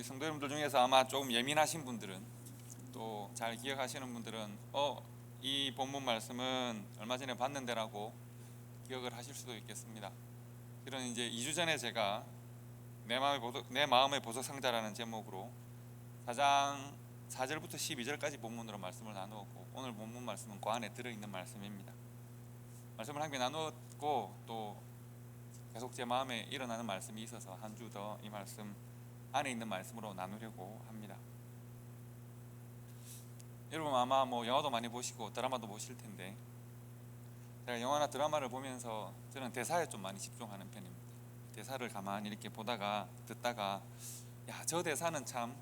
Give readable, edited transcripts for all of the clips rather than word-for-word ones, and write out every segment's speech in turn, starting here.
우리 성도 여러분들 중에서 아마 조금 예민하신 분들은, 또 잘 기억하시는 분들은 이 본문 말씀은 얼마 전에 봤는데라고 기억을 하실 수도 있겠습니다. 실은 이제 2주 전에 제가 내 마음의 보석 상자라는 제목으로 4장 4절부터 12절까지 본문으로 말씀을 나누었고, 오늘 본문 말씀은 그 안에 들어있는 말씀입니다. 말씀을 함께 나누었고, 또 계속 제 마음에 일어나는 말씀이 있어서 한 주 더 이 말씀 안에 있는 말씀으로 나누려고 합니다. 여러분 아마 영화도 많이 보시고 드라마도 보실 텐데, 제가 영화나 드라마를 보면서 저는 대사에 좀 많이 집중하는 편입니다. 대사를 가만히 이렇게 보다가 듣다가 저 대사는 참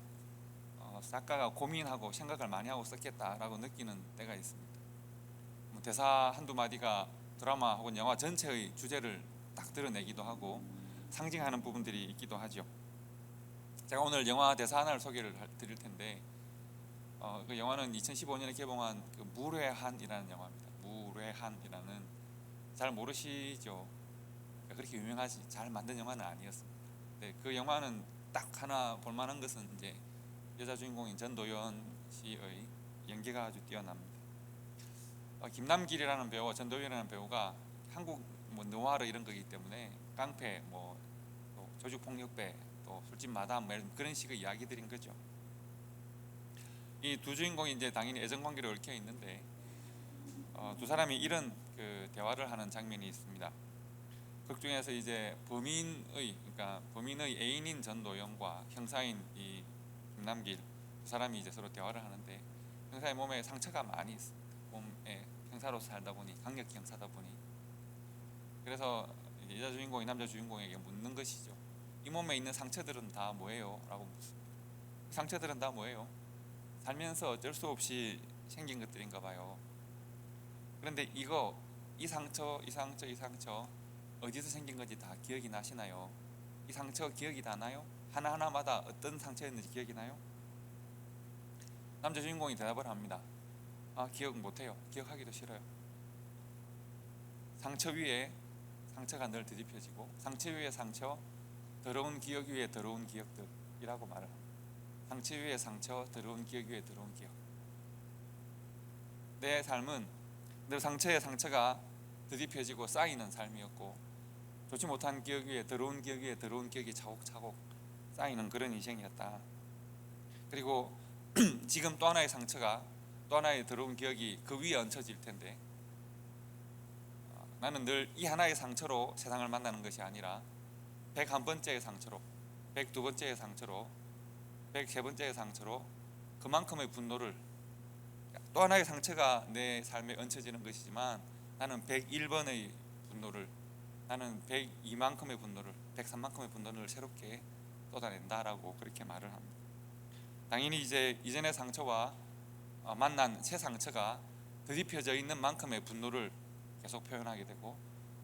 작가가 고민하고 생각을 많이 하고 썼겠다라고 느끼는 때가 있습니다. 대사 한두 마디가 드라마 혹은 영화 전체의 주제를 딱 드러내기도 하고 상징하는 부분들이 있기도 하죠. 제가 오늘 영화 대사 하나를 소개를 드릴 텐데, 그 영화는 2015년에 개봉한 그 무례한이라는 영화입니다. 무례한이라는, 잘 모르시죠? 그렇게 유명하지 잘 만든 영화는 아니었습니다. 네, 그 영화는 딱 하나 볼만한 것은 이제 여자 주인공인 전도연 씨의 연기가 아주 뛰어납니다. 김남길이라는 배우와 전도연이라는 배우가 한국 느와르 이런 거기 때문에 깡패, 또 조직폭력배, 또 술집 마담 그런 식의 이야기들인 거죠. 이 두 주인공이 이제 당연히 애정 관계로 얽혀 있는데, 두 사람이 이런 그 대화를 하는 장면이 있습니다. 극 중에서 이제 범인의 애인인 전도연과 형사인 이 김남길 두 사람이 이제 서로 대화를 하는데, 형사의 몸에 상처가 많이 있습니다. 몸에 형사로 살다 보니, 강력 형사다 보니, 그래서 여자 주인공이 남자 주인공에게 묻는 것이죠. 이 몸에 있는 상처들은 다 뭐예요? 라고 묻습니다. 상처들은 다 뭐예요? 살면서 어쩔 수 없이 생긴 것들인가 봐요. 그런데 이 상처 어디서 생긴 건지 다 기억이 나시나요? 이 상처 기억이 다 나요? 하나하나마다 어떤 상처였는지 기억이 나요? 남자 주인공이 대답을 합니다. 기억 못해요. 기억하기도 싫어요. 상처 위에 상처가 늘 뒤집혀지고, 상처 위에 상처, 더러운 기억 위에 더러운 기억들이라고 말을 합니다. 상처 위에 상처, 더러운 기억 위에 더러운 기억. 내 삶은 늘 상처에 상처가 뒤집혀지고 쌓이는 삶이었고, 좋지 못한 기억 위에 더러운 기억 위에 더러운 기억이 차곡차곡 쌓이는 그런 인생이었다. 그리고 지금 또 하나의 상처가, 또 하나의 더러운 기억이 그 위에 얹혀질 텐데, 나는 늘 이 하나의 상처로 세상을 만나는 것이 아니라 101번째의 상처로, 102번째의 상처로, 103번째의 상처로 그만큼의 분노를, 또 하나의 상처가 내 삶에 얹혀지는 것이지만 나는 101번의 분노를, 나는 102만큼의 분노를, 103만큼의 분노를 새롭게 쏟아낸다라고 그렇게 말을 합니다. 당연히 이제 이전의 상처와 만난 새 상처가 뒤집혀져 있는 만큼의 분노를 계속 표현하게 되고,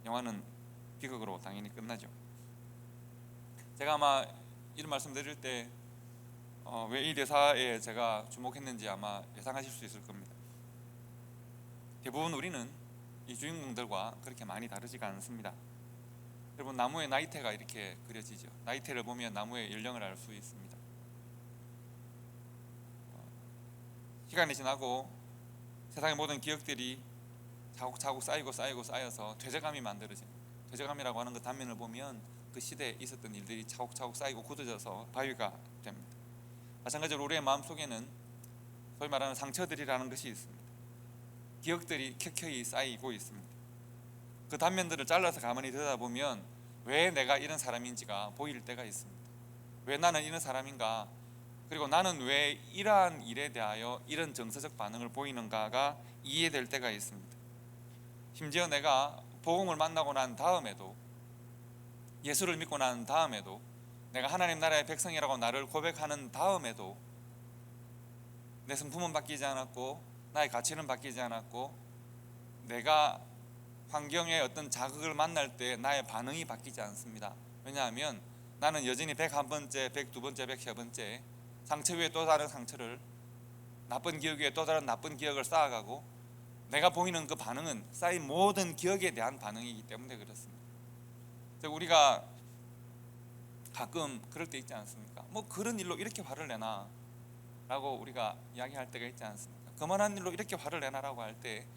영화는 비극으로 당연히 끝나죠. 제가 아마 이런 말씀 드릴 때 왜 이 대사에 제가 주목했는지 아마 예상하실 수 있을 겁니다. 대부분 우리는 이 주인공들과 그렇게 많이 다르지가 않습니다. 여러분, 나무의 나이테가 이렇게 그려지죠. 나이테를 보면 나무의 연령을 알 수 있습니다. 시간이 지나고 세상의 모든 기억들이 차곡차곡 쌓여서 퇴적감이 만들어집니다. 퇴적감이라고 하는 그 단면을 보면 그 시대에 있었던 일들이 차곡차곡 쌓이고 굳어져서 바위가 됩니다. 마찬가지로 우리의 마음속에는 소위 말하는 상처들이라는 것이 있습니다. 기억들이 켜켜이 쌓이고 있습니다. 그 단면들을 잘라서 가만히 들여다보면 왜 내가 이런 사람인지가 보일 때가 있습니다. 왜 나는 이런 사람인가, 그리고 나는 왜 이러한 일에 대하여 이런 정서적 반응을 보이는가가 이해될 때가 있습니다. 심지어 내가 복음을 만나고 난 다음에도, 예수를 믿고 난 다음에도, 내가 하나님 나라의 백성이라고 나를 고백하는 다음에도 내 성품은 바뀌지 않았고, 나의 가치는 바뀌지 않았고, 내가 환경의 어떤 자극을 만날 때 나의 반응이 바뀌지 않습니다. 왜냐하면 나는 여전히 101번째, 102번째, 103번째 상처 위에 또 다른 상처를, 나쁜 기억 위에 또 다른 나쁜 기억을 쌓아가고, 내가 보이는 그 반응은 쌓인 모든 기억에 대한 반응이기 때문에 그렇습니다. 우리가 가끔 그럴 때 있지 않습니까? 뭐 그런 일로 이렇게 화를 내나 라고 우리가 이야기할 때가 있지 않습니까? 그만한 일로 이렇게 화를 내나라고 할 때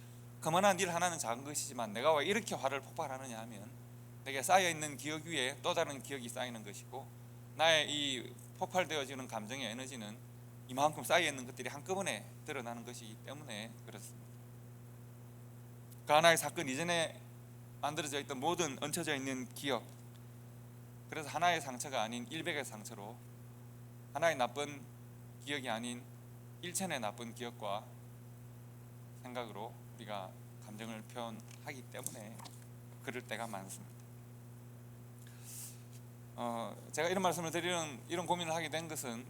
그만한 일 하나는 작은 것이지만 내가 왜 이렇게 화를 폭발하느냐 하면 내게 쌓여있는 기억 위에 또 다른 기억이 쌓이는 것이고 나의 이 폭발되어지는 감정의 에너지는 이만큼 쌓여있는 것들이 한꺼번에 드러나는 것이기 때문에 그렇습니다. 그 하나의 사건 이전에 만들어져 있던 모든 얹혀져 있는 기억, 그래서 하나의 상처가 아닌 일백의 상처로 하나의 나쁜 기억이 아닌 일천의 나쁜 기억과 생각으로 우리가 감정을 표현하기 때문에 그럴 때가 많습니다. 제가 이런 말씀을 드리는 이런 고민을 하게 된 것은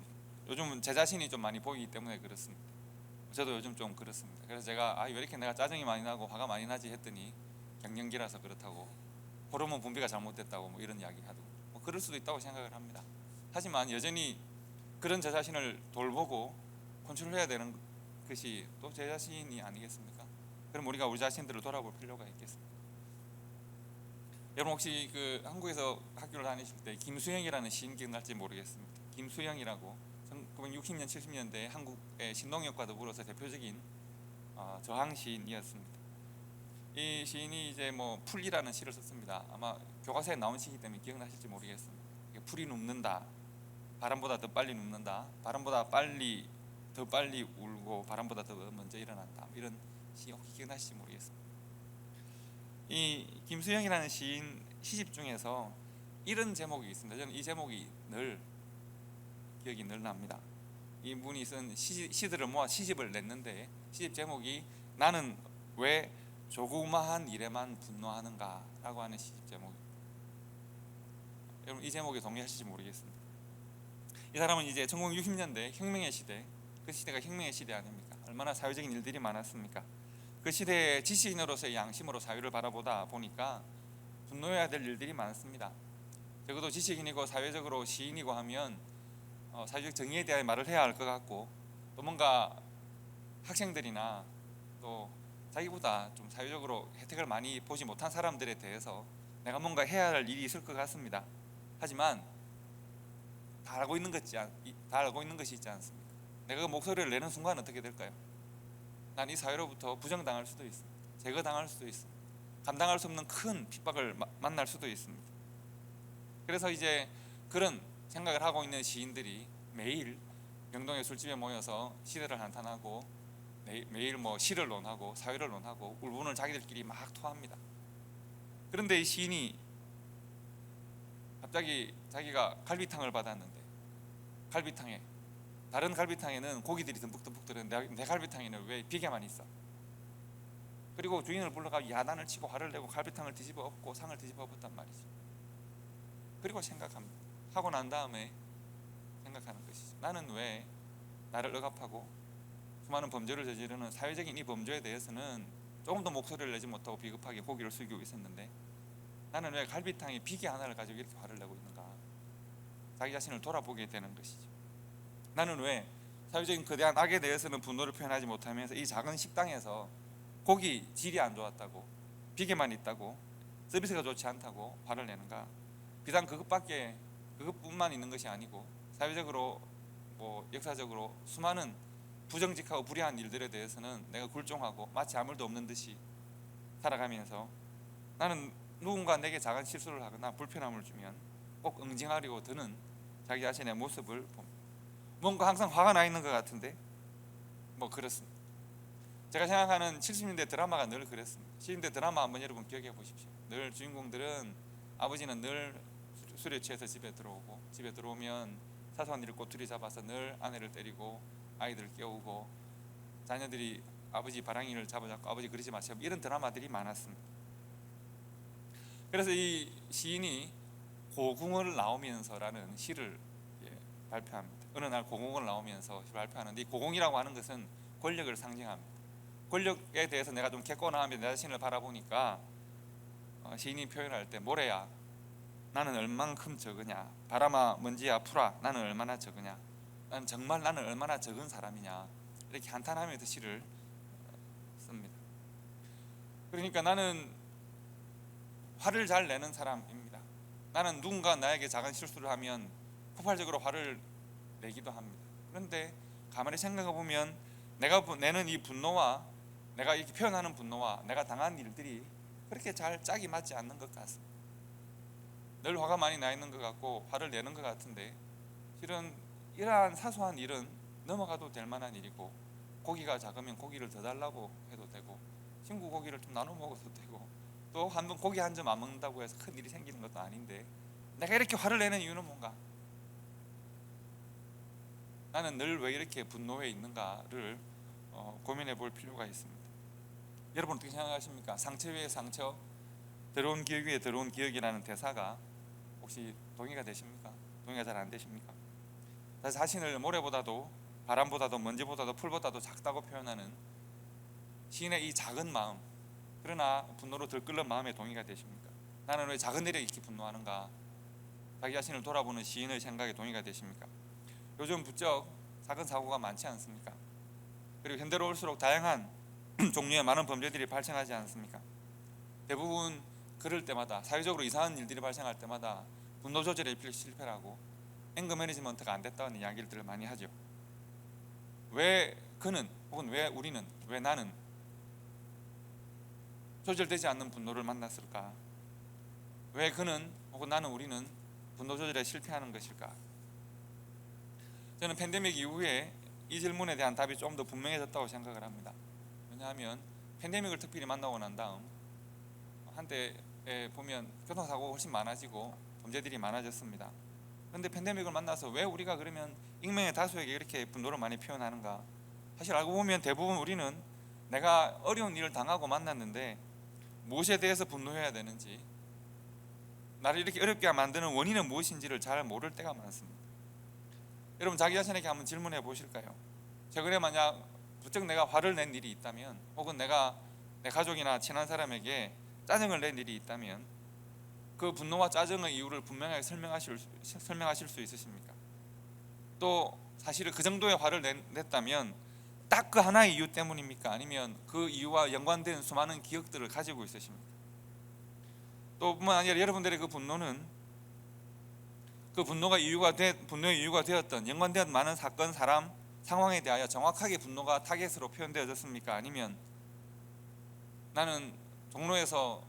요즘은 제 자신이 좀 많이 보이기 때문에 그렇습니다. 저도 요즘 좀 그렇습니다. 그래서 제가 왜 이렇게 내가 짜증이 많이 나고 화가 많이 나지 했더니 갱년기라서 그렇다고, 호르몬 분비가 잘못됐다고 뭐 이런 이야기 하고 뭐 그럴 수도 있다고 생각을 합니다. 하지만 여전히 그런 제 자신을 돌보고 컨트롤해야 되는 것이 또 제 자신이 아니겠습니까? 그럼 우리가 우리 자신들을 돌아볼 필요가 있겠습니다. 여러분 혹시 그 한국에서 학교를 다니실 때 김수영이라는 시인 기억날지 모르겠습니다. 김수영이라고 1960년 70년대 한국의 신동엽과 더불어서 대표적인 저항 시인이었습니다. 이 시인이 이제 뭐 풀이라는 시를 썼습니다. 아마 교과서에 나온 시이기 때문에 기억나실지 모르겠습니다. 풀이 눕는다, 바람보다 더 빨리 눕는다, 바람보다 더 빨리 울고 바람보다 더 먼저 일어난다, 이런 시 혹시 기억나실지 모르겠습니다. 이 김수영이라는 시인 시집 중에서 이런 제목이 있습니다. 저는 이 제목이 늘 기억이 늘 납니다. 이 분이 쓴 시들을 모아 시집을 냈는데 시집 제목이 나는 왜 조그마한 일에만 분노하는가 라고 하는 시집 제목입니다. 여러분 이 제목에 동의하실지 모르겠습니다. 이 사람은 이제 1960년대 혁명의 시대, 그 시대가 혁명의 시대 아닙니까? 얼마나 사회적인 일들이 많았습니까? 그 시대의 지식인으로서의 양심으로 사회를 바라보다 보니까 분노해야 될 일들이 많습니다. 적어도 지식인이고 사회적으로 시인이고 하면 사회적 정의에 대한 말을 해야 할 것 같고, 또 뭔가 학생들이나 또 자기보다 좀 사회적으로 혜택을 많이 보지 못한 사람들에 대해서 내가 뭔가 해야 할 일이 있을 것 같습니다. 하지만 다 알고 있는 것이 있지 않습니까? 내가 그 목소리를 내는 순간 어떻게 될까요? 난 이 사회로부터 부정당할 수도 있습니다. 제거당할 수도 있습니다. 감당할 수 없는 큰 핍박을 만날 수도 있습니다. 그래서 이제 그런 생각을 하고 있는 시인들이 매일 명동의 술집에 모여서 시대를 한탄하고 매일 뭐 시를 논하고 사회를 논하고 울분을 자기들끼리 막 토합니다. 그런데 이 시인이 갑자기 자기가 갈비탕을 받았는데 다른 갈비탕에는 고기들이 듬뿍듬뿍 들었는데 내 갈비탕에는 왜 비계만 있어? 그리고 주인을 불러가 야단을 치고 화를 내고 갈비탕을 뒤집어 엎고 상을 뒤집어 엎었단 말이지. 그리고 생각합니다. 하고 난 다음에 생각하는 것이죠. 나는 왜 나를 억압하고 수많은 범죄를 저지르는 사회적인 이 범죄에 대해서는 조금 더 목소리를 내지 못하고 비겁하게 고개를 숙이고 있었는데 나는 왜 갈비탕에 비계 하나를 가지고 이렇게 화를 내고 있는가? 자기 자신을 돌아보게 되는 것이죠. 나는 왜 사회적인 거대한 악에 대해서는 분노를 표현하지 못하면서 이 작은 식당에서 고기 질이 안 좋았다고, 비계만 있다고, 서비스가 좋지 않다고 화를 내는가? 비단 그것뿐만 있는 것이 아니고 사회적으로 역사적으로 수많은 부정직하고 불의한 일들에 대해서는 내가 굴종하고 마치 아무 일도 없는 듯이 살아가면서 나는 누군가 내게 작은 실수를 하거나 불편함을 주면 꼭 응징하려고 드는 자기 자신의 모습을 봅니다. 뭔가 항상 화가 나 있는 것 같은데 뭐 그렇습니다. 제가 생각하는 70년대 드라마가 늘 그랬습니다. 70년대 드라마 한번 여러분 기억해 보십시오. 늘 주인공들은 아버지는 늘 술에 취해서 집에 들어오면 사소한 일을 꼬투리 잡아서 늘 아내를 때리고 아이들을 깨우고 자녀들이 아버지 바랑이를 잡아잡고 아버지 그러지 마시고 이런 드라마들이 많았습니다. 그래서 이 시인이 고궁을 나오면서라는 시를 발표합니다. 어느 날 고궁을 나오면서 발표하는데 이 고궁이라고 하는 것은 권력을 상징합니다. 권력에 대해서 내가 좀 객관화하며 내 자신을 바라보니까 시인이 표현할 때 모래야 나는 얼만큼 적으냐, 바람아 먼지야 풀아 나는 얼마나 적으냐, 나는 얼마나 적은 사람이냐, 이렇게 한탄하면서 시를 씁니다. 그러니까 나는 화를 잘 내는 사람입니다. 나는 누군가 나에게 작은 실수를 하면 폭발적으로 화를 내기도 합니다. 그런데 가만히 생각해 보면 내가 내는 이 분노와 내가 이렇게 표현하는 분노와 내가 당한 일들이 그렇게 잘 짝이 맞지 않는 것 같습니다. 늘 화가 많이 나 있는 것 같고 화를 내는 것 같은데 실은 이러한 사소한 일은 넘어가도 될 만한 일이고, 고기가 작으면 고기를 더 달라고 해도 되고, 친구 고기를 좀 나눠 먹어도 되고, 또 한 번 고기 한 점 안 먹는다고 해서 큰 일이 생기는 것도 아닌데 내가 이렇게 화를 내는 이유는 뭔가? 나는 늘 왜 이렇게 분노해 있는가를 고민해 볼 필요가 있습니다. 여러분 어떻게 생각하십니까? 상처 위에 상처, 더러운 기억 위에 더러운 기억이라는 대사가 혹시 동의가 되십니까? 동의가 잘 안 되십니까? 자신을 모래보다도 바람보다도 먼지보다도 풀보다도 작다고 표현하는 시인의 이 작은 마음, 그러나 분노로 들끓는 마음에 동의가 되십니까? 나는 왜 작은 일에 이렇게 분노하는가? 자기 자신을 돌아보는 시인의 생각에 동의가 되십니까? 요즘 부쩍 작은 사고가 많지 않습니까? 그리고 현대로 올수록 다양한 종류의 많은 범죄들이 발생하지 않습니까? 대부분 그럴 때마다, 사회적으로 이상한 일들이 발생할 때마다 분노 조절에 실패를 하고 앵거 매니지먼트가 안 됐다는 이야기를 많이 하죠. 왜 그는, 혹은 왜 우리는, 왜 나는 조절되지 않는 분노를 만났을까? 왜 그는, 혹은 나는, 우리는 분노 조절에 실패하는 것일까? 저는 팬데믹 이후에 이 질문에 대한 답이 좀 더 분명해졌다고 생각을 합니다. 왜냐하면 팬데믹을 특별히 만나고 난 다음 한때에 보면 교통사고가 훨씬 많아지고 범죄들이 많아졌습니다. 그런데 팬데믹을 만나서 왜 우리가 그러면 익명의 다수에게 이렇게 분노를 많이 표현하는가? 사실 알고 보면 대부분 우리는 내가 어려운 일을 당하고 만났는데 무엇에 대해서 분노해야 되는지, 나를 이렇게 어렵게 만드는 원인은 무엇인지를 잘 모를 때가 많습니다. 여러분 자기 자신에게 한번 질문해 보실까요? 최근에 만약 부쩍 내가 화를 낸 일이 있다면, 혹은 내가 내 가족이나 친한 사람에게 짜증을 낸 일이 있다면 그 분노와 짜증의 이유를 분명하게 설명하실 수 있으십니까? 또 사실은 그 정도의 화를 냈다면 딱 그 하나의 이유 때문입니까? 아니면 그 이유와 연관된 수많은 기억들을 가지고 있으십니까? 또 뿐만 아니라 여러분들의 그 분노는 그 분노의 이유가 되었던, 연관되었던 많은 사건, 사람, 상황에 대하여 정확하게 분노가 타겟으로 표현되어졌습니까? 아니면 나는 종로에서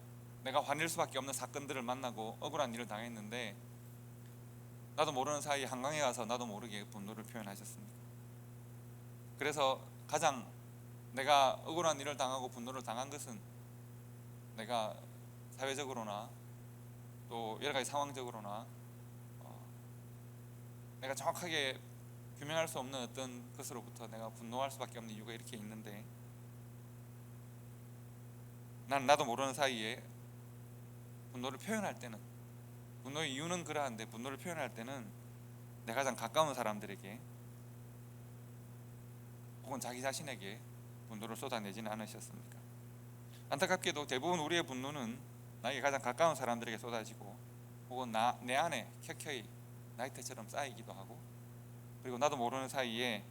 내가 화낼 수밖에 없는 사건들을 만나고 억울한 일을 당했는데 나도 모르는 사이에 한강에 가서 나도 모르게 분노를 표현하셨습니까? 그래서 가장 내가 억울한 일을 당하고 분노를 당한 것은 내가 사회적으로나 또 여러 가지 상황적으로나 내가 정확하게 규명할 수 없는 어떤 것으로부터 내가 분노할 수밖에 없는 이유가 이렇게 있는데, 나도 모르는 사이에 분노를 표현할 때는, 분노의 이유는 그러한데 분노를 표현할 때는 내 가장 가까운 사람들에게 혹은 자기 자신에게 분노를 쏟아내지는 않으셨습니까? 안타깝게도 대부분 우리의 분노는 나에게 가장 가까운 사람들에게 쏟아지고, 혹은 내 안에 켜켜이 나이트처럼 쌓이기도 하고, 그리고 나도 모르는 사이에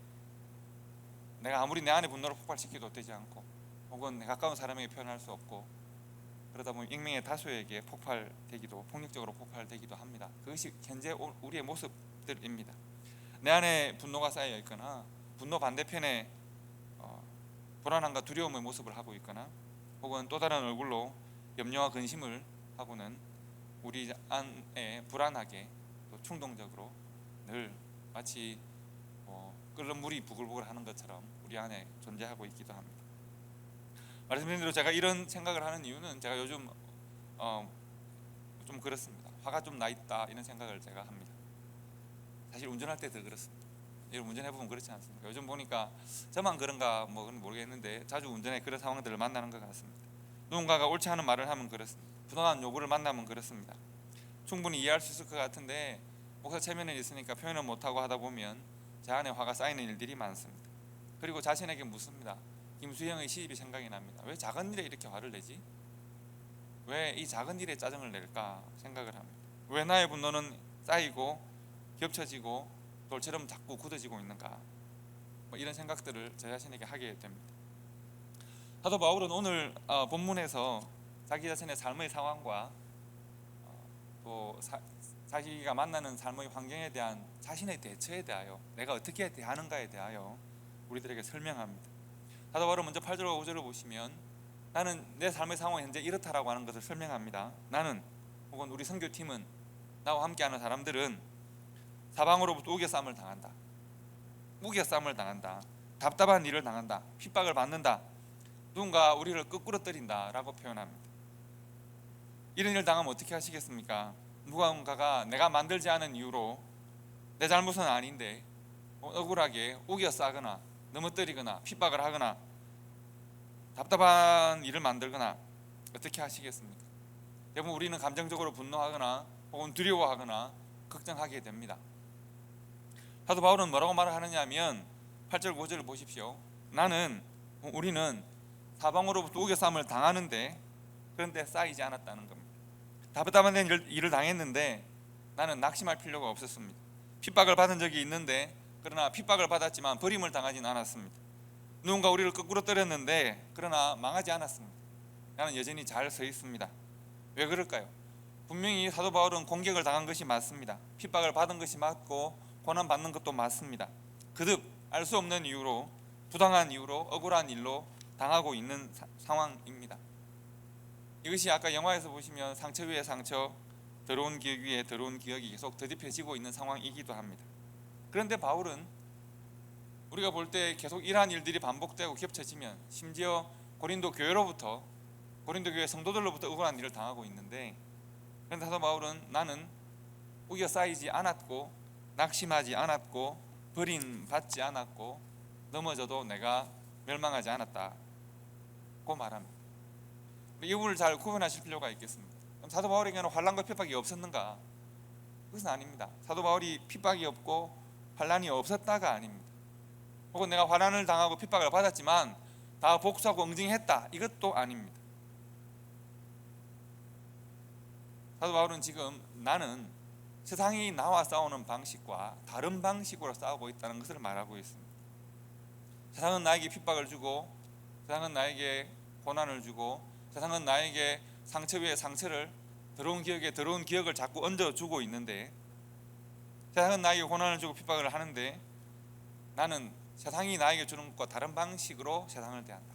내가 아무리 내 안에 분노를 폭발시켜도 되지 않고, 혹은 가까운 사람에게 표현할 수 없고, 그러다 보면 익명의 다수에게 폭발되기도, 폭력적으로 폭발되기도 합니다. 그것이 현재 우리의 모습들입니다. 내 안에 분노가 쌓여 있거나 분노 반대편에 불안함과 두려움의 모습을 하고 있거나, 혹은 또 다른 얼굴로 염려와 근심을 하고는 우리 안에 불안하게 또 충동적으로 늘 마치 끓는 물이 부글부글 하는 것처럼 우리 안에 존재하고 있기도 합니다. 말씀드린 대로 제가 이런 생각을 하는 이유는 제가 요즘 좀 그렇습니다. 화가 좀 나 있다 이런 생각을 제가 합니다. 사실 운전할 때 더 그렇습니다. 여러분 운전해보면 그렇지 않습니까? 요즘 보니까 저만 그런가 그건 모르겠는데 자주 운전에 그런 상황들을 만나는 것 같습니다. 누군가가 옳지 않은 말을 하면 그렇습니다. 부당한 요구를 만나면 그렇습니다. 충분히 이해할 수 있을 것 같은데 목사 체면에 있으니까 표현을 못하고 하다 보면 제 안에 화가 쌓이는 일들이 많습니다. 그리고 자신에게 묻습니다. 김수영의 시집이 생각이 납니다. 왜 작은 일에 이렇게 화를 내지? 왜 이 작은 일에 짜증을 낼까 생각을 합니다. 왜 나의 분노는 쌓이고 겹쳐지고 돌처럼 자꾸 굳어지고 있는가? 이런 생각들을 제 자신에게 하게 됩니다. 사도 바울은 오늘 본문에서 자기 자신의 삶의 상황과 또 자기가 만나는 삶의 환경에 대한 자신의 대처에 대하여 내가 어떻게 대하는가에 대하여 우리들에게 설명합니다. 사도 바울은 먼저 8절과 5절을 보시면 나는 내 삶의 상황이 현재 이렇다라고 하는 것을 설명합니다. 나는 혹은 우리 선교팀은 나와 함께하는 사람들은 사방으로부터 우겨쌈을 당한다. 우겨쌈을 당한다. 답답한 일을 당한다. 핍박을 받는다. 누군가 우리를 거꾸로 때린다라고 표현합니다. 이런 일을 당하면 어떻게 하시겠습니까? 누군가가 내가 만들지 않은 이유로 내 잘못은 아닌데 억울하게 우겨 싸거나 넘어뜨리거나 핍박을 하거나 답답한 일을 만들거나 어떻게 하시겠습니까? 대부분 우리는 감정적으로 분노하거나 혹은 두려워하거나 걱정하게 됩니다. 사도 바울은 뭐라고 말을 하느냐 하면 8절 9절을 보십시오. 우리는 사방으로부터 우겨쌈을 당하는데 그런데 쌓이지 않았다는 겁니다. 답답한 일을 당했는데 나는 낙심할 필요가 없었습니다. 핍박을 받은 적이 있는데 그러나 핍박을 받았지만 버림을 당하진 않았습니다. 누군가 우리를 거꾸로 때렸는데 그러나 망하지 않았습니다. 나는 여전히 잘 서 있습니다. 왜 그럴까요? 분명히 사도 바울은 공격을 당한 것이 맞습니다. 핍박을 받은 것이 맞고 고난받는 것도 맞습니다. 그듭 알 수 없는 이유로 부당한 이유로 억울한 일로 당하고 있는 상황입니다. 이것이 아까 영화에서 보시면 상처 위에 상처, 더러운 기억 위에 더러운 기억이 계속 더딥혀지고 있는 상황이기도 합니다. 그런데 바울은 우리가 볼 때 계속 이러한 일들이 반복되고 겹쳐지면 심지어 고린도 교회로부터 고린도 교회 성도들로부터 억울한 일을 당하고 있는데 그런데 사도 바울은 나는 우겨 쌓이지 않았고 낙심하지 않았고 버림받지 않았고 넘어져도 내가 멸망하지 않았다고 말합니다. 이 부분을 잘 구분하실 필요가 있겠습니다. 그럼 사도 바울에게는 환난과 핍박이 없었는가? 그것은 아닙니다. 사도 바울이 핍박이 없고 환난이 없었다가 아닙니다. 혹은 내가 환난을 당하고 핍박을 받았지만 다 복수하고 응징했다 이것도 아닙니다. 사도 바울은 지금 나는 세상이 나와 싸우는 방식과 다른 방식으로 싸우고 있다는 것을 말하고 있습니다. 세상은 나에게 핍박을 주고 세상은 나에게 고난을 주고 세상은 나에게 상처 위에 상처를 더러운 기억에 더러운 기억을 자꾸 얹어주고 있는데 세상은 나에게 고난을 주고 핍박을 하는데 나는 세상이 나에게 주는 것과 다른 방식으로 세상을 대한다.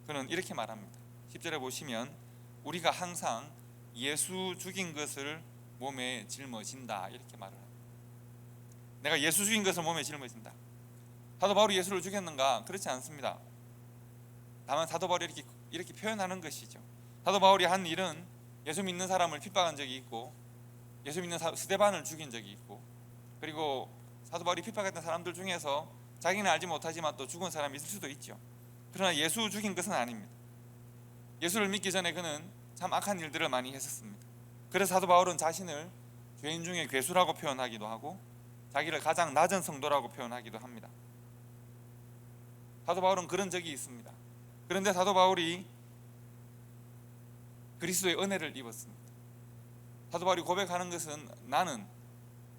그는 이렇게 말합니다. 10절에 보시면 우리가 항상 예수 죽인 것을 몸에 짊어진다 이렇게 말을 합니다. 내가 예수 죽인 것을 몸에 짊어진다. 사도 바울이 예수를 죽였는가? 그렇지 않습니다. 다만 사도 바울이 이렇게 표현하는 것이죠. 사도 바울이 한 일은 예수 믿는 사람을 핍박한 적이 있고 예수 믿는 스데반을 죽인 적이 있고 그리고 사도 바울이 핍박했던 사람들 중에서 자기는 알지 못하지만 또 죽은 사람이 있을 수도 있죠. 그러나 예수 죽인 것은 아닙니다. 예수를 믿기 전에 그는 참 악한 일들을 많이 했었습니다. 그래서 사도 바울은 자신을 죄인 중에 괴수라고 표현하기도 하고 자기를 가장 낮은 성도라고 표현하기도 합니다. 사도 바울은 그런 적이 있습니다. 그런데 사도 바울이 그리스도의 은혜를 입었습니다. 사도 바울이 고백하는 것은 나는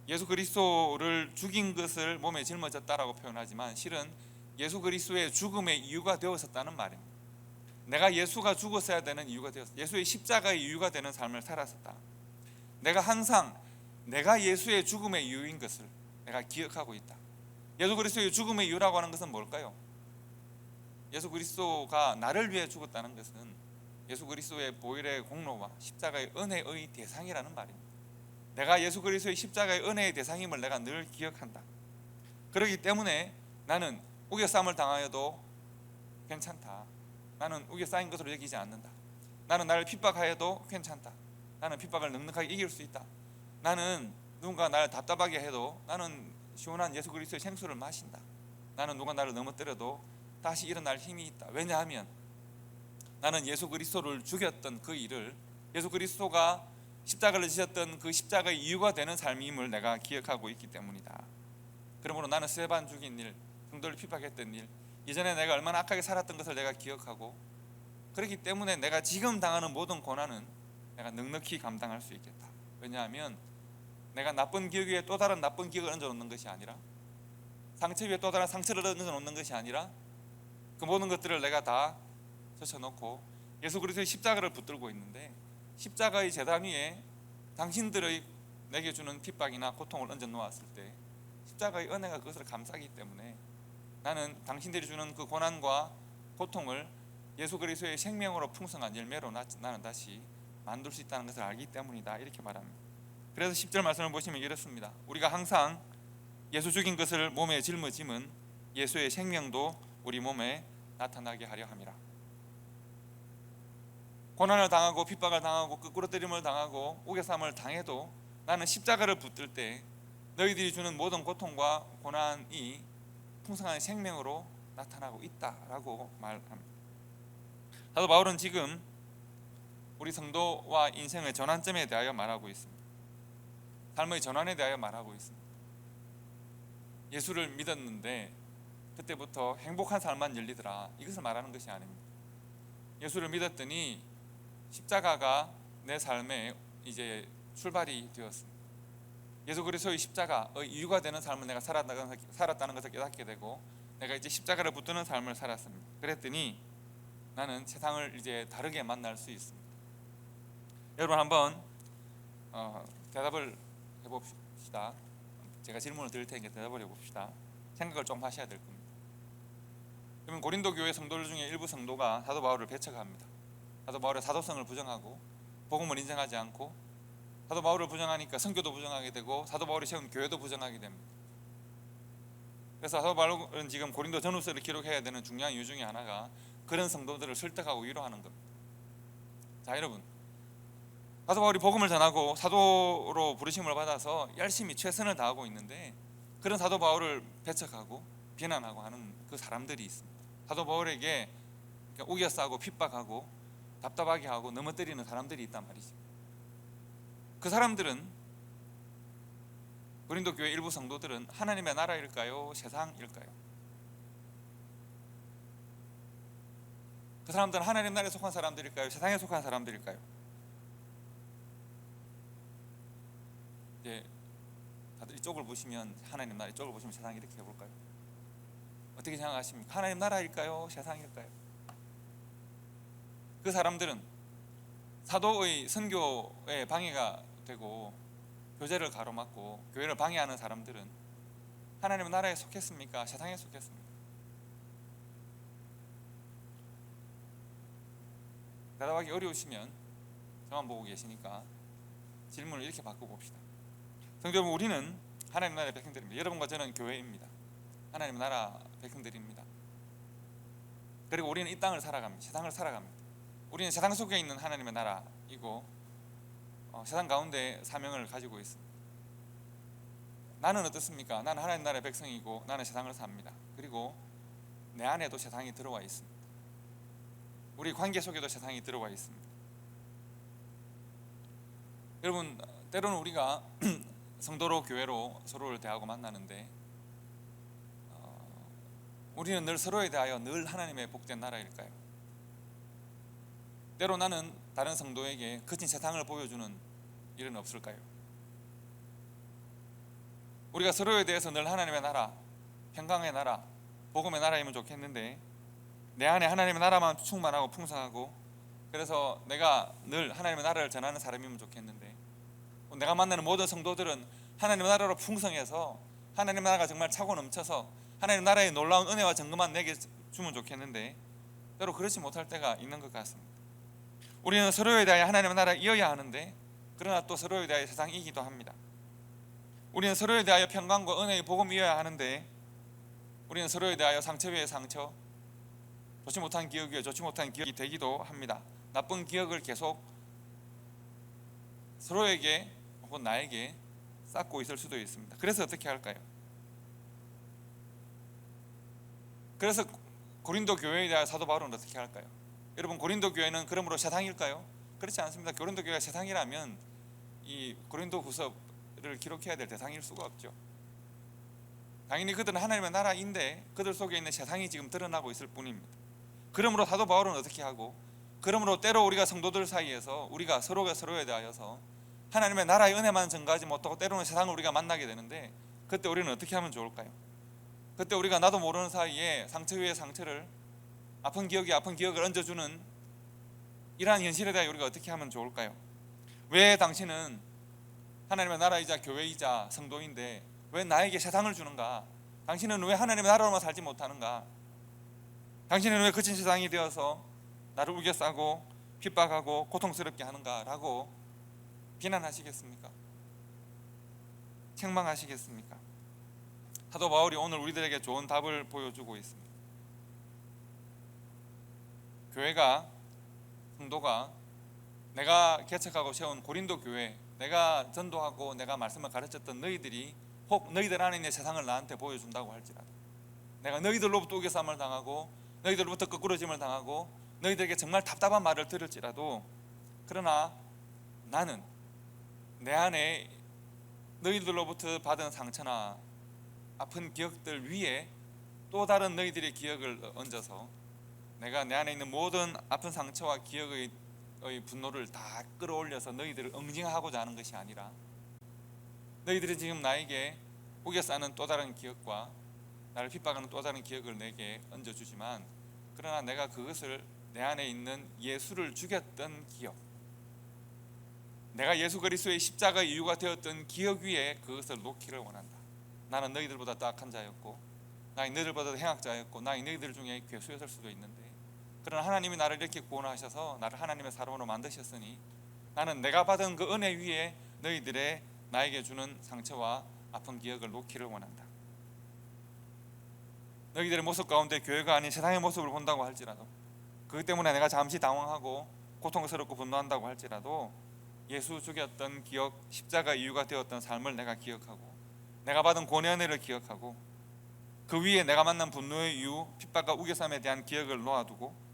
예수 그리스도를 죽인 것을 몸에 짊어졌다라고 표현하지만 실은 예수 그리스도의 죽음의 이유가 되었었다는 말입니다. 내가 예수가 죽었어야 되는 이유가 되었다. 예수의 십자가의 이유가 되는 삶을 살았었다. 내가 항상 내가 예수의 죽음의 이유인 것을 내가 기억하고 있다. 예수 그리스도의 죽음의 이유라고 하는 것은 뭘까요? 예수 그리스도가 나를 위해 죽었다는 것은 예수 그리스도의 보혈의 공로와 십자가의 은혜의 대상이라는 말입니다. 내가 예수 그리스도의 십자가의 은혜의 대상임을 내가 늘 기억한다. 그렇기 때문에 나는 우겨쌈을 당하여도 괜찮다. 나는 우겨싸인 것으로 여기지 않는다. 나는 나를 핍박하여도 괜찮다. 나는 핍박을 넉넉하게 이길 수 있다. 나는 누군가 나를 답답하게 해도 나는 시원한 예수 그리스도의 생수를 마신다. 나는 누가 나를 넘어뜨려도 다시 일어날 힘이 있다. 왜냐하면 나는 예수 그리스도를 죽였던 그 일을 예수 그리스도가 십자가를 지셨던 그 십자가의 이유가 되는 삶임을 내가 기억하고 있기 때문이다. 그러므로 나는 스데반 죽인 일, 성도를 핍박했던 일, 이전에 내가 얼마나 악하게 살았던 것을 내가 기억하고 그렇기 때문에 내가 지금 당하는 모든 고난은 내가 넉넉히 감당할 수 있겠다. 왜냐하면 내가 나쁜 기억 위에 또 다른 나쁜 기억을 얹어놓는 것이 아니라 상처 위에 또 다른 상처를 얹어놓는 것이 아니라 그 모든 것들을 내가 다 젖혀놓고 예수 그리스도의 십자가를 붙들고 있는데 십자가의 제단 위에 당신들의 내게 주는 핍박이나 고통을 얹어 놓았을 때 십자가의 은혜가 그것을 감싸기 때문에 나는 당신들이 주는 그 고난과 고통을 예수 그리스도의 생명으로 풍성한 열매로 나는 다시 만들 수 있다는 것을 알기 때문이다, 이렇게 말합니다. 그래서 10절 말씀을 보시면 이렇습니다. 우리가 항상 예수 죽인 것을 몸에 짊어짐은 예수의 생명도 우리 몸에 나타나게 하려 함이라. 고난을 당하고 핍박을 당하고 끄꾸러뜨림을 당하고 우겨쌈을 당해도 나는 십자가를 붙들 때 너희들이 주는 모든 고통과 고난이 풍성한 생명으로 나타나고 있다라고 말합니다. 사도 바울은 지금 우리 성도와 인생의 전환점에 대하여 말하고 있습니다. 삶의 전환에 대하여 말하고 있습니다. 예수를 믿었는데 그때부터 행복한 삶만 열리더라, 이것을 말하는 것이 아닙니다. 예수를 믿었더니 십자가가 내 삶의 이제 출발이 되었습니다. 예수 그리스도의 십자가의 이유가 되는 삶을 내가 살았다는 것을 깨닫게 되고 내가 이제 십자가를 붙드는 삶을 살았습니다. 그랬더니 나는 세상을 이제 다르게 만날 수 있습니다. 여러분 한번 대답을 해봅시다. 제가 질문을 드릴 테니까 대답을 해봅시다. 생각을 좀 하셔야 될 겁니다. 그러면 고린도 교회 성도들 중에 일부 성도가 사도 바울을 배척합니다. 사도 바울의 사도성을 부정하고 복음을 인정하지 않고 사도 바울을 부정하니까 선교도 부정하게 되고 사도 바울이 세운 교회도 부정하게 됩니다. 그래서 사도 바울은 지금 고린도 전후서를 기록해야 되는 중요한 이유 중에 하나가 그런 성도들을 설득하고 위로하는 겁니다. 자, 여러분, 사도 바울이 복음을 전하고 사도로 부르심을 받아서 열심히 최선을 다하고 있는데 그런 사도 바울을 배척하고 비난하고 하는 그 사람들이 있습니다. 사도 바울에게 우겨싸고 핍박하고 답답하게 하고 넘어뜨리는 사람들이 있단 말이죠. 그 사람들은, 고린도 교회 일부 성도들은 하나님의 나라일까요? 세상일까요? 그 사람들은 하나님 나라에 속한 사람들일까요? 세상에 속한 사람들일까요? 이제 다들 이쪽을 보시면 하나님 나라, 이쪽을 보시면 세상, 이렇게 해볼까요? 어떻게 생각하십니까? 하나님 나라일까요? 세상일까요? 그 사람들은 사도의 선교에 방해가 되고 교제를 가로막고 교회를 방해하는 사람들은 하나님의 나라에 속했습니까? 세상에 속했습니까? 대답하기 어려우시면 저만 보고 계시니까 질문을 이렇게 바꿔봅시다. 성도 여러분, 우리는 하나님 나라의 백성들입니다. 여러분과 저는 교회입니다. 하나님 나라 백성들입니다. 그리고 우리는 이 땅을 살아갑니다. 세상을 살아갑니다. 우리는 세상 속에 있는 하나님의 나라이고 세상 가운데 사명을 가지고 있습니다. 나는 어떻습니까? 나는 하나님 나라의 백성이고 나는 세상을 삽니다. 그리고 내 안에도 세상이 들어와 있습니다. 우리 관계 속에도 세상이 들어와 있습니다. 여러분, 때로는 우리가 성도로 교회로 서로를 대하고 만나는데 우리는 늘 서로에 대하여 늘 하나님의 복된 나라일까요? 때로 나는 다른 성도에게 거친 세상을 보여주는 일은 없을까요? 우리가 서로에 대해서 늘 하나님의 나라, 평강의 나라, 복음의 나라이면 좋겠는데 내 안에 하나님의 나라만 충만하고 풍성하고 그래서 내가 늘 하나님의 나라를 전하는 사람이면 좋겠는데 내가 만나는 모든 성도들은 하나님의 나라로 풍성해서 하나님의 나라가 정말 차고 넘쳐서 하나님의 나라의 놀라운 은혜와 정금만 내게 주면 좋겠는데 때로 그렇지 못할 때가 있는 것 같습니다. 우리는 서로에 대하여 하나님의 나라를 이어야 하는데 그러나 또 서로에 대하여 세상이 이기도 합니다. 우리는 서로에 대하여 평강과 은혜의 복음을 이어야 하는데 우리는 서로에 대하여 상처 위에 상처, 좋지 못한 기억 위에 좋지 못한 기억이 되기도 합니다. 나쁜 기억을 계속 서로에게 혹은 나에게 쌓고 있을 수도 있습니다. 그래서 어떻게 할까요? 그래서 고린도 교회에 대하여 사도 바울은 어떻게 할까요? 여러분, 고린도 교회는 그러므로 세상일까요? 그렇지 않습니다. 고린도 교회가 세상이라면 이 고린도 후서를 기록해야 될 대상일 수가 없죠. 당연히 그들은 하나님의 나라인데 그들 속에 있는 세상이 지금 드러나고 있을 뿐입니다. 그러므로 사도 바울은 어떻게 하고, 그러므로 때로 우리가 성도들 사이에서 우리가 서로가 서로에 대하여서 하나님의 나라의 은혜만 전가하지 못하고 때로는 세상을 우리가 만나게 되는데 그때 우리는 어떻게 하면 좋을까요? 그때 우리가 나도 모르는 사이에 상처 위에 상처를, 아픈 기억에 아픈 기억을 얹어주는 이러한 현실에 대해 우리가 어떻게 하면 좋을까요? 왜 당신은 하나님의 나라이자 교회이자 성도인데 왜 나에게 세상을 주는가? 당신은 왜 하나님의 나라로만 살지 못하는가? 당신은 왜 거친 세상이 되어서 나를 우겨싸고 핍박하고 고통스럽게 하는가? 라고 비난하시겠습니까? 책망하시겠습니까? 사도 바울이 오늘 우리들에게 좋은 답을 보여주고 있습니다. 교회가, 성도가, 내가 개척하고 세운 고린도 교회, 내가 전도하고 내가 말씀을 가르쳤던 너희들이 혹 너희들 안에 있는 세상을 나한테 보여준다고 할지라도, 내가 너희들로부터 우겨쌈을 당하고 너희들로부터 거꾸러짐을 당하고 너희들에게 정말 답답한 말을 들을지라도, 그러나 나는 내 안에 너희들로부터 받은 상처나 아픈 기억들 위에 또 다른 너희들의 기억을 얹어서 내가 내 안에 있는 모든 아픈 상처와 기억의 분노를 다 끌어올려서 너희들을 응징하고자 하는 것이 아니라, 너희들이 지금 나에게 우겨 싸는 또 다른 기억과 나를 핍박하는 또 다른 기억을 내게 얹어주지만, 그러나 내가 그것을 내 안에 있는 예수를 죽였던 기억, 내가 예수 그리스도의 십자가의 이유가 되었던 기억 위에 그것을 놓기를 원한다. 나는 너희들보다 더 악한 자였고, 나는 너희들보다 더 행악자였고, 나는 너희들 중에 괴수였을 수도 있는데, 그러나 하나님이 나를 이렇게 구원하셔서 나를 하나님의 사람으로 만드셨으니 나는 내가 받은 그 은혜 위에 너희들의 나에게 주는 상처와 아픈 기억을 놓기를 원한다. 너희들의 모습 가운데 교회가 아닌 세상의 모습을 본다고 할지라도, 그것 때문에 내가 잠시 당황하고 고통스럽고 분노한다고 할지라도, 예수 죽였던 기억, 십자가 이유가 되었던 삶을 내가 기억하고, 내가 받은 구원의 은혜를 기억하고, 그 위에 내가 만난 분노의 이유, 핍박과 우겨쌈에 대한 기억을 놓아두고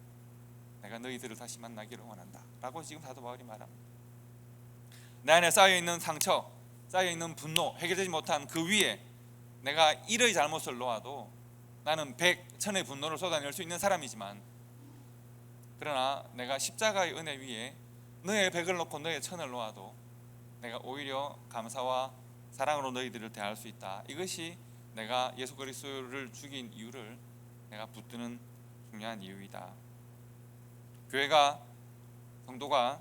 내가 너희들을 다시 만나기를 원한다 라고 지금 사도 바울이 말합니다. 내 안에 쌓여있는 상처, 쌓여있는 분노, 해결되지 못한 그 위에 내가 1의 잘못을 놓아도 나는 100, 1000의 분노를 쏟아낼 수 있는 사람이지만, 그러나 내가 십자가의 은혜 위에 너의 100을 놓고 너의 1000을 놓아도 내가 오히려 감사와 사랑으로 너희들을 대할 수 있다. 이것이 내가 예수 그리스도를 죽인 이유를 내가 붙드는 중요한 이유이다. 교회가, 성도가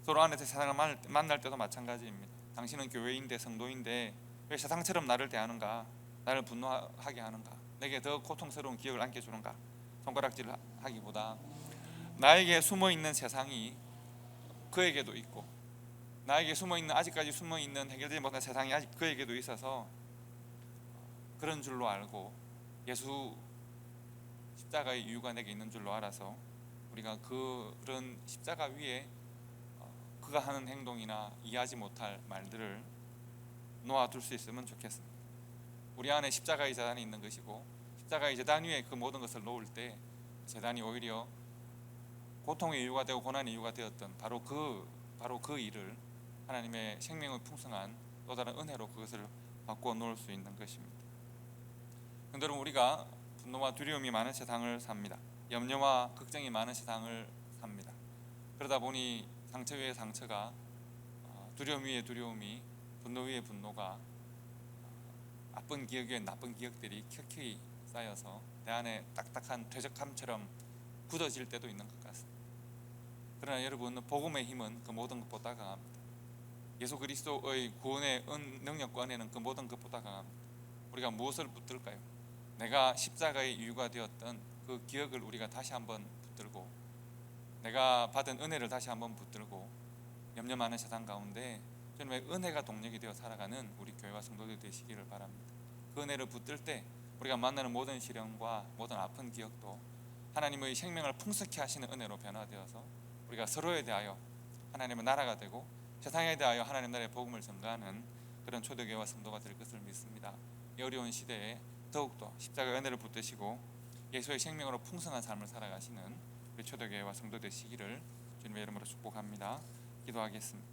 서로 안에서 세상을 만날 때도 마찬가지입니다. 당신은 교회인데, 성도인데 왜 세상처럼 나를 대하는가? 나를 분노하게 하는가? 내게 더 고통스러운 기억을 안겨주는가? 손가락질을 하기보다 나에게 숨어있는 세상이 그에게도 있고, 나에게 숨어있는, 아직까지 숨어있는 해결되지 못한 세상이 아직 그에게도 있어서 그런 줄로 알고, 예수 십자가의 이유가 내게 있는 줄로 알아서 우리가 그런 십자가 위에 그가 하는 행동이나 이해하지 못할 말들을 놓아둘 수 있으면 좋겠습니다. 우리 안에 십자가의 재단이 있는 것이고, 십자가의 재단 위에 그 모든 것을 놓을 때 재단이 오히려 고통의 이유가 되고 고난의 이유가 되었던 바로 그 일을 하나님의 생명의 풍성한 또 다른 은혜로 그것을 바꾸어 놓을 수 있는 것입니다. 여러분, 우리가 분노와 두려움이 많은 세상을 삽니다. 염려와 걱정이 많은 세상을 삽니다. 그러다 보니 상처 위에 상처가, 두려움 위에 두려움이, 분노 위에 분노가, 나쁜 기억 위에 나쁜 기억들이 켜켜이 쌓여서 내 안에 딱딱한 퇴적함처럼 굳어질 때도 있는 것 같습니다. 그러나 여러분, 복음의 힘은 그 모든 것보다 강합니다. 예수 그리스도의 구원의 능력과 은혜는 그 모든 것보다 강합니다. 우리가 무엇을 붙들까요? 내가 십자가의 이유가 되었던 그 기억을 우리가 다시 한번 붙들고, 내가 받은 은혜를 다시 한번 붙들고, 염려 많은 세상 가운데 주님의 은혜가 동력이 되어 살아가는 우리 교회와 성도들 되시기를 바랍니다. 그 은혜를 붙들 때 우리가 만나는 모든 시련과 모든 아픈 기억도 하나님의 생명을 풍성케 하시는 은혜로 변화되어서 우리가 서로에 대하여 하나님의 나라가 되고, 세상에 대하여 하나님 나라의 복음을 전가하는 그런 초대교회와 성도가 될 것을 믿습니다. 이 어려운 시대에 더욱더 십자가의 은혜를 붙드시고 예수의 생명으로 풍성한 삶을 살아가시는 우리 초대교회와 성도 되시기를 주님의 이름으로 축복합니다. 기도하겠습니다.